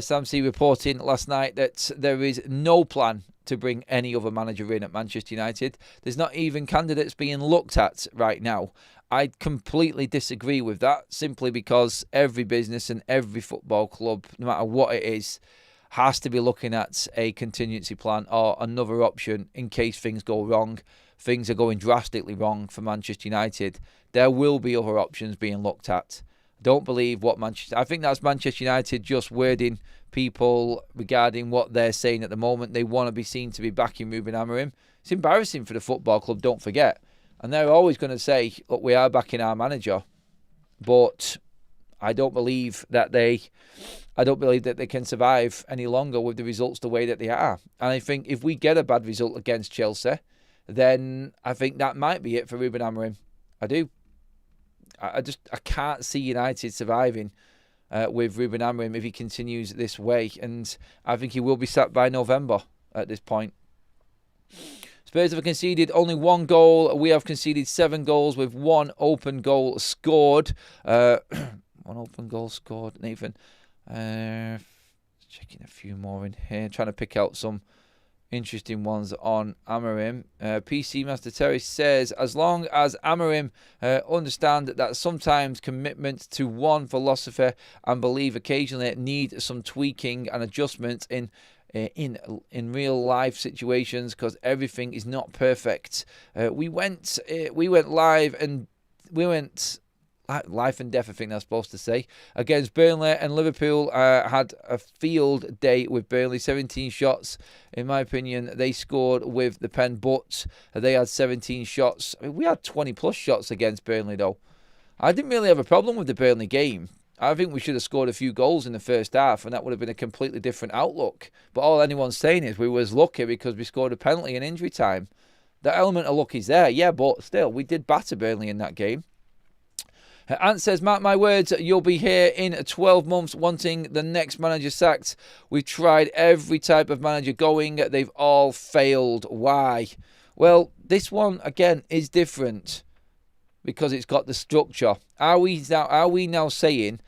Sam C reporting last night that there is no plan to bring any other manager in at Manchester United. There's not even candidates being looked at right now. I completely disagree with that, simply because every business and every football club, no matter what it is, has to be looking at a contingency plan or another option in case things go wrong. Things are going drastically wrong for Manchester United. There will be other options being looked at. Don't believe what Manchester... I think that's Manchester United just wording people regarding what they're saying at the moment. They want to be seen to be backing RUBEN Amorim. It's embarrassing for the football club, don't forget. And they're always going to say, look, we are backing our manager. But I don't believe that they can survive any longer with the results the way that they are. And I think if we get a bad result against Chelsea, then I think that might be it for RUBEN Amorim. I do. I can't see United surviving with RUBEN Amorim if he continues this way. And I think he will be sacked by November at this point. Spurs have conceded only 1 goal. We have conceded 7 goals with 1 open goal scored. 1 open goal scored, Nathan. Checking a few more in here. Trying to pick out some interesting ones on Amorim. PC Master Terry says, as long as Amorim understand that sometimes commitment to one philosophy and belief occasionally need some tweaking and adjustment in real life situations, because everything is not perfect. We went live and life and death, I think that's supposed to say, against Burnley, and Liverpool had a field day with Burnley. 17 shots, in my opinion, they scored with the pen, but they had 17 shots. I mean, we had 20 plus shots against Burnley though. I didn't really have a problem with the Burnley game. I think we should have scored a few goals in the first half, and that would have been a completely different outlook. But all anyone's saying is we was lucky because we scored a penalty in injury time. The element of luck is there, yeah, but still, we did batter Burnley in that game. Ant says, mark my words, you'll be here in 12 months wanting the next manager sacked. We've tried every type of manager going. They've all failed. Why? Well, this one, again, is different because it's got the structure. Are we now saying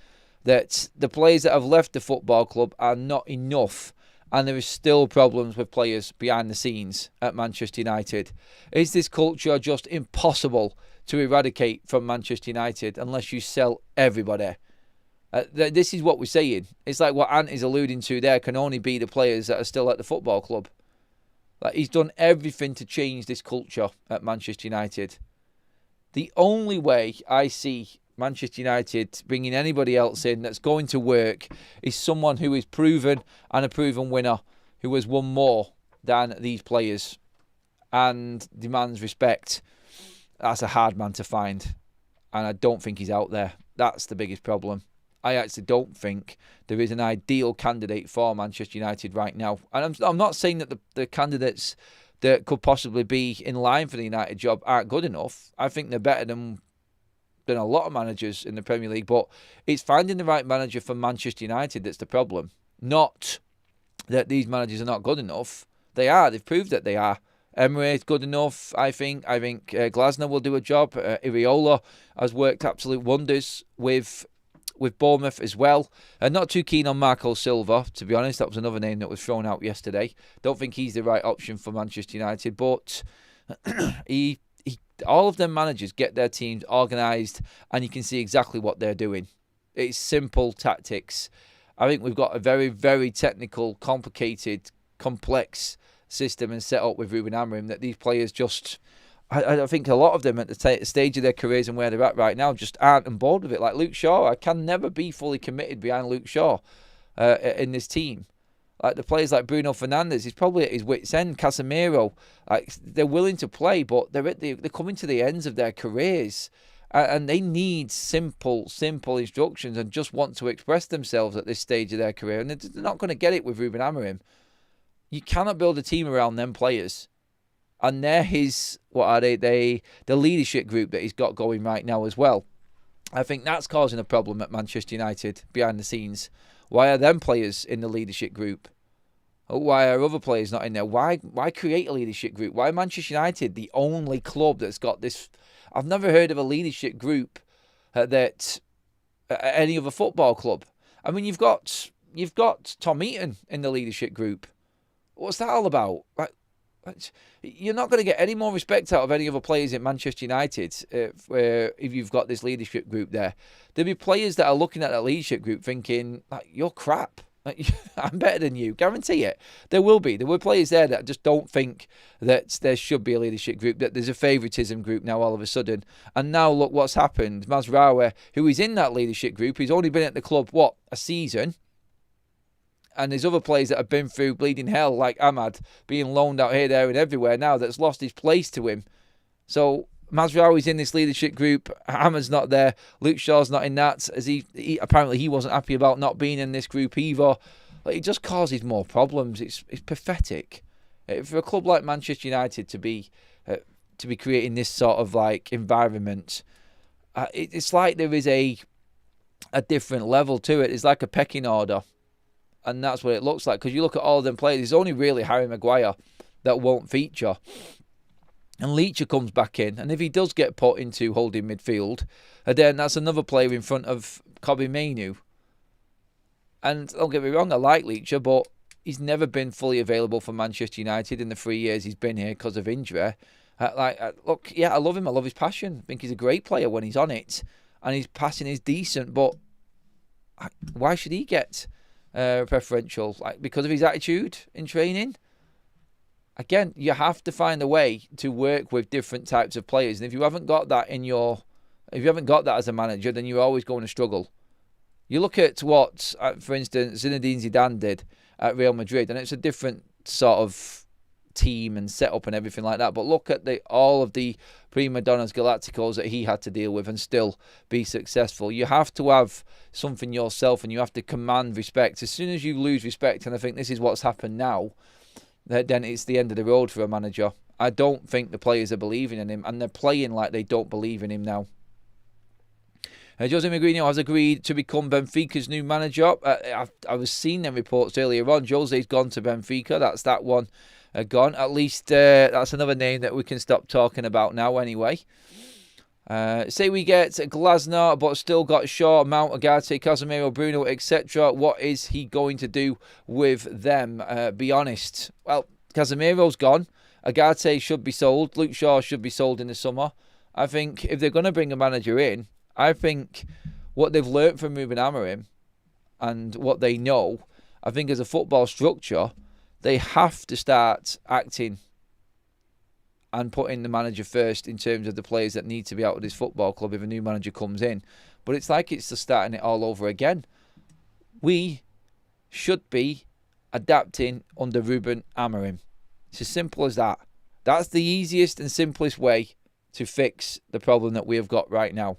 that the players that have left the football club are not enough and there is still problems with players behind the scenes at Manchester United? Is this culture just impossible to eradicate from Manchester United unless you sell everybody? This is what we're saying. It's like what Ant is alluding to there can only be the players that are still at the football club. Like, he's done everything to change this culture at Manchester United. The only way I see Manchester United bringing anybody else in that's going to work is someone who is proven and a proven winner, who has won more than these players and demands respect. That's a hard man to find, and I don't think he's out there. That's the biggest problem. I actually don't think there is an ideal candidate for Manchester United right now. And I'm not saying that the candidates that could possibly be in line for the United job aren't good enough. I think they're better than a lot of managers in the Premier League, but it's finding the right manager for Manchester United that's the problem. Not that these managers are not good enough. They are. They've proved that they are. Emery is good enough, I think. I think Glasner will do a job. Iriola has worked absolute wonders with Bournemouth as well. Not too keen on Marco Silva, to be honest. That was another name that was thrown out yesterday. Don't think he's the right option for Manchester United, but all of them managers get their teams organised and you can see exactly what they're doing. It's simple tactics. I think we've got a very, very technical, complicated, complex system and set up with RUBEN Amorim that these players just... I think a lot of them at the stage of their careers and where they're at right now just aren't on board with it. Like Luke Shaw, I can never be fully committed behind Luke Shaw in this team. Like the players like Bruno Fernandes, he's probably at his wit's end. Casemiro, like they're willing to play, but they're coming to the ends of their careers, and they need simple instructions and just want to express themselves at this stage of their career, and they're not going to get it with RUBEN Amorim. You cannot build a team around them players. And they're his, what are they? The leadership group that he's got going right now as well. I think that's causing a problem at Manchester United behind the scenes. Why are them players in the leadership group? Why are other players not in there? Why create a leadership group? Why Manchester United the only club that's got this? I've never heard of a leadership group that any other football club. I mean, you've got Tom Eaton in the leadership group. What's that all about? Like, you're not going to get any more respect out of any other players at Manchester United if you've got this leadership group there. There'll be players that are looking at that leadership group thinking, like, you're crap. Like, I'm better than you. Guarantee it. There will be. There were players there that just don't think that there should be a leadership group, that there's a favouritism group now all of a sudden. And now look what's happened. Mazraoui, who is in that leadership group, he's only been at the club, a season? And there's other players that have been through bleeding hell, like Ahmad, being loaned out here, there and everywhere now, that's lost his place to him. So Mazraoui's in this leadership group. Ahmad's not there. Luke Shaw's not in that, as he apparently he wasn't happy about not being in this group either. Like, it just causes more problems. It's pathetic. For a club like Manchester United to be creating this sort of like environment, it's like there is a different level to it. It's like a pecking order. And that's what it looks like. Because you look at all of them players, there's only really Harry Maguire that won't feature. And Leacher comes back in. And if he does get put into holding midfield, then that's another player in front of Kobbie Mainoo. And don't get me wrong, I like Leacher, but he's never been fully available for Manchester United in the 3 years he's been here because of injury. Look, yeah, I love him. I love his passion. I think he's a great player when he's on it. And his passing is decent. But why should he get preferential? Like, because of his attitude in training? Again, you have to find a way to work with different types of players. And if you haven't got that as a manager, then you're always going to struggle. You look at what, for instance, Zinedine Zidane did at Real Madrid, and it's a different sort of team and setup and everything like that. But look at all of the prima donnas Galacticos that he had to deal with and still be successful. You have to have something yourself, and you have to command respect. As soon as you lose respect, and I think this is what's happened now, then it's the end of the road for a manager. I don't think the players are believing in him, and they're playing like they don't believe in him now. Jose Mourinho has agreed to become Benfica's new manager. I was seeing them reports earlier on. Jose's gone to Benfica. That's that one gone. At least that's another name that we can stop talking about now anyway. Say we get Glasner, but still got Shaw, Mount, Agate, Casemiro, Bruno, etc. What is he going to do with them? Be honest. Well, Casemiro's gone. Agate should be sold. Luke Shaw should be sold in the summer. I think if they're going to bring a manager in, I think what they've learnt from RUBEN AMORIM and what they know, I think as a football structure, they have to start acting and putting the manager first in terms of the players that need to be out of this football club if a new manager comes in. But it's like it's just starting it all over again. We should be adapting under RUBEN AMORIM. It's as simple as that. That's the easiest and simplest way to fix the problem that we have got right now.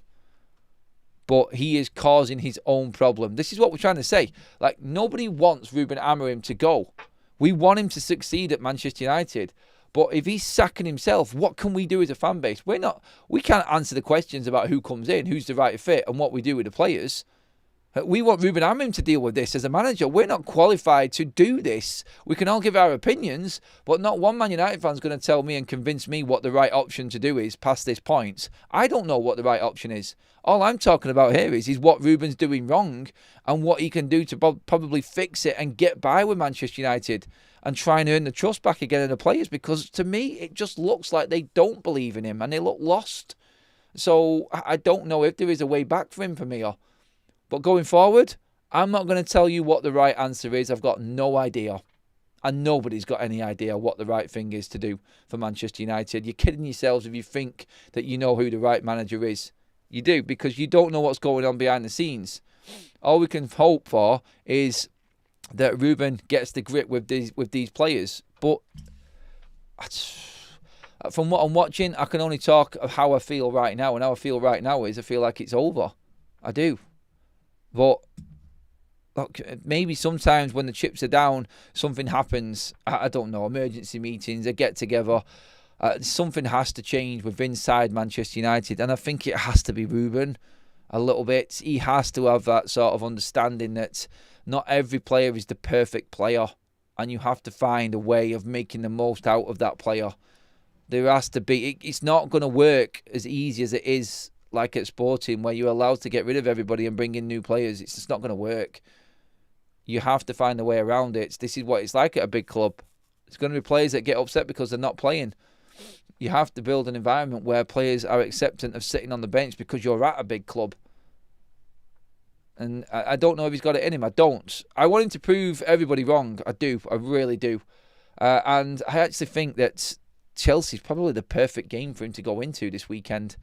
But he is causing his own problem. This is what we're trying to say. Like, nobody wants RUBEN AMORIM to go. We want him to succeed at Manchester United. But if he's sacking himself, what can we do as a fan base? We can't answer the questions about who comes in, who's the right fit, and what we do with the players. We want RUBEN AMORIM to deal with this as a manager. We're not qualified to do this. We can all give our opinions, but not one Man United fan's going to tell me and convince me what the right option to do is past this point. I don't know what the right option is. All I'm talking about here is what RUBEN's doing wrong and what he can do to probably fix it and get by with Manchester United and try and earn the trust back again of the players, because to me, it just looks like they don't believe in him and they look lost. So I don't know if there is a way back for him from here. But going forward, I'm not going to tell you what the right answer is. I've got no idea. And nobody's got any idea what the right thing is to do for Manchester United. You're kidding yourselves if you think that you know who the right manager is. You do, because you don't know what's going on behind the scenes. All we can hope for is that RUBEN gets the grip with these players. But from what I'm watching, I can only talk of how I feel right now. And how I feel right now is I feel like it's over. I do. But look, maybe sometimes when the chips are down, something happens. I don't know, emergency meetings, a get-together. Something has to change with inside Manchester United. And I think it has to be RUBEN a little bit. He has to have that sort of understanding that not every player is the perfect player. And you have to find a way of making the most out of that player. There has to be... It's not going to work as easy as it is like at Sporting, where you're allowed to get rid of everybody and bring in new players. It's just not going to work. You have to find a way around it. This is what it's like at a big club. There's going to be players that get upset because they're not playing. You have to build an environment where players are acceptant of sitting on the bench because you're at a big club. And I don't know if he's got it in him. I don't. I want him to prove everybody wrong. I do. I really do. And I actually think that Chelsea's probably the perfect game for him to go into this weekend.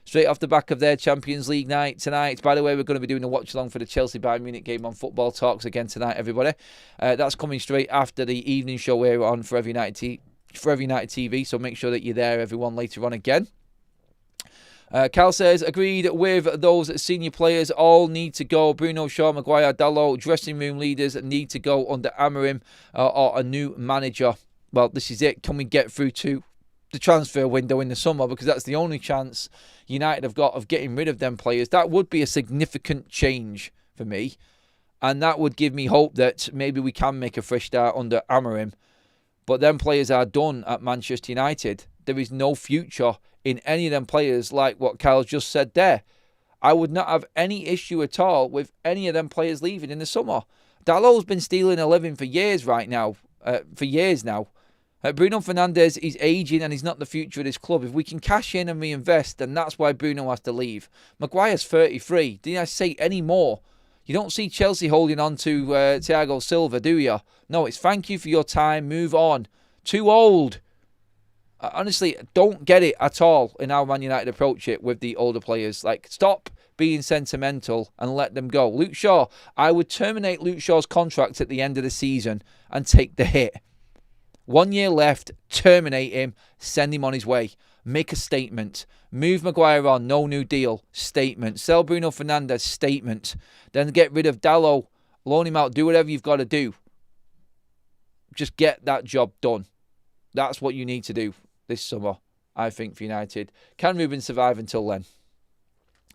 Straight off the back of their Champions League night tonight. By the way, we're going to be doing a watch-along for the Chelsea-Bayern Munich game on Football Talks again tonight, everybody. That's coming straight after the evening show we're on for Every Night TV. So make sure that you're there, everyone, later on again. Cal says, agreed with those senior players, all need to go. Bruno, Shaw, Maguire, Dalot, dressing room leaders need to go under AMORIM or a new manager. Well, this is it. Can we get through to the transfer window in the summer? Because that's the only chance United have got of getting rid of them players. That would be a significant change for me. And that would give me hope that maybe we can make a fresh start under AMORIM. But them players are done at Manchester United. There is no future in any of them players, like what Carl's just said there. I would not have any issue at all with any of them players leaving in the summer. Dalot's been stealing a living for years now. Bruno Fernandes is aging and he's not the future of this club. If we can cash in and reinvest, then that's why Bruno has to leave. Maguire's 33. Didn't I say any more? You don't see Chelsea holding on to Thiago Silva, do you? No, it's thank you for your time, move on. Too old. Honestly, don't get it at all in how Man United approach it with the older players. Like, stop being sentimental and let them go. Luke Shaw, I would terminate Luke Shaw's contract at the end of the season and take the hit. 1 year left, terminate him, send him on his way. Make a statement. Move Maguire on, no new deal, statement. Sell Bruno Fernandes, statement. Then get rid of Dalot, loan him out, do whatever you've got to do. Just get that job done. That's what you need to do this summer, I think, for United. Can Ruben survive until then?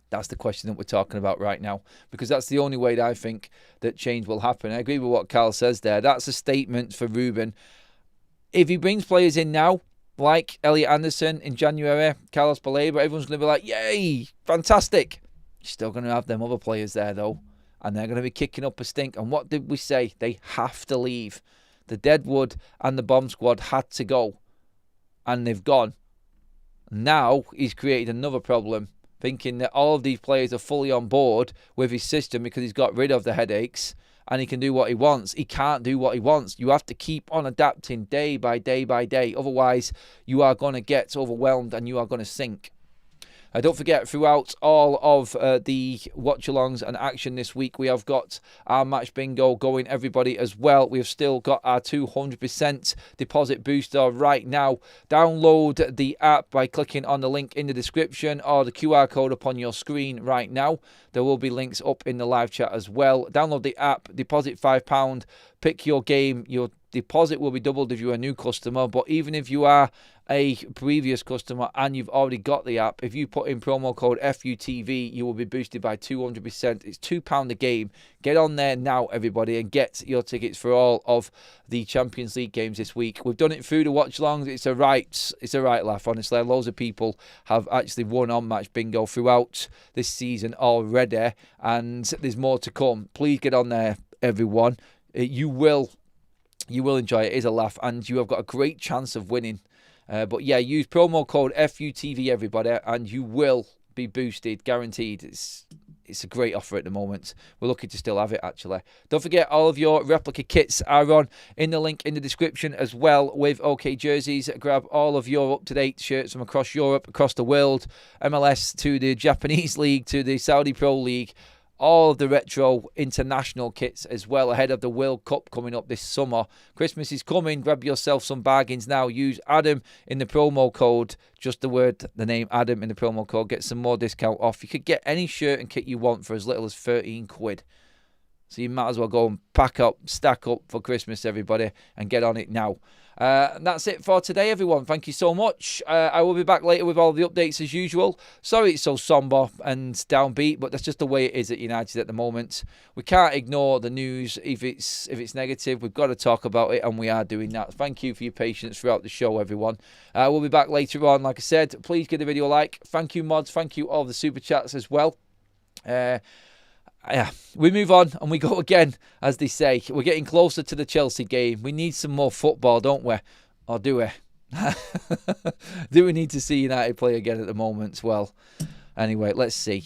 That's the question that we're talking about right now, because that's the only way that I think that change will happen. I agree with what Carl says there. That's a statement for Ruben. If he brings players in now, like Elliot Anderson in January, Carlos Baleba, everyone's going to be like, yay, fantastic. You're still going to have them other players there, though, and they're going to be kicking up a stink. And what did we say? They have to leave. The Deadwood and the Bomb Squad had to go, and they've gone. Now he's created another problem, thinking that all of these players are fully on board with his system because he's got rid of the headaches and he can do what he wants. He can't do what he wants. You have to keep on adapting day by day by day. Otherwise, you are going to get overwhelmed and you are going to sink. Don't forget, throughout all of the watch-alongs and action this week, we have got our match bingo going, everybody, as well. We've still got our 200% deposit booster right now. Download the app by clicking on the link in the description or the QR code up on your screen right now. There will be links up in the live chat as well. Download the app, deposit £5, pick your game. Your deposit will be doubled if you're a new customer, but even if you are a previous customer and you've already got the app, if you put in promo code FUTV, you will be boosted by 200%. It's £2 a game. Get on there now, everybody, and get your tickets for all of the Champions League games this week. We've done it through the watch-alongs. It's a right laugh, honestly. Loads of people have actually won on Match Bingo throughout this season already, and there's more to come. Please get on there, everyone. You will enjoy it. It is a laugh, and you have got a great chance of winning. But yeah, use promo code FUTV, everybody, and you will be boosted, guaranteed. It's a great offer at the moment. We're lucky to still have it, actually. Don't forget, all of your replica kits are on in the link in the description as well with OK Jerseys. Grab all of your up-to-date shirts from across Europe, across the world, MLS to the Japanese League to the Saudi Pro League. All of the retro international kits as well ahead of the World Cup coming up this summer. Christmas is coming. Grab yourself some bargains now. Use Adam in the promo code. Just the name Adam in the promo code. Get some more discount off. You could get any shirt and kit you want for as little as 13 quid. So you might as well go and pack up, stack up for Christmas, everybody, and get on it now. That's it for today, everyone. Thank you so much. I will be back later with all the updates as usual. Sorry it's so somber and downbeat, but that's just the way it is at United at the moment. We can't ignore the news if it's negative. We've got to talk about it, and we are doing that. Thank you for your patience throughout the show, everyone. We'll be back later on. Like I said, please give the video a like. Thank you, mods. Thank you all the super chats as well. Yeah, we move on and we go again, as they say. We're getting closer to the Chelsea game. We need some more football, don't we? Or do we? Do we need to see United play again at the moment? Well, anyway, let's see.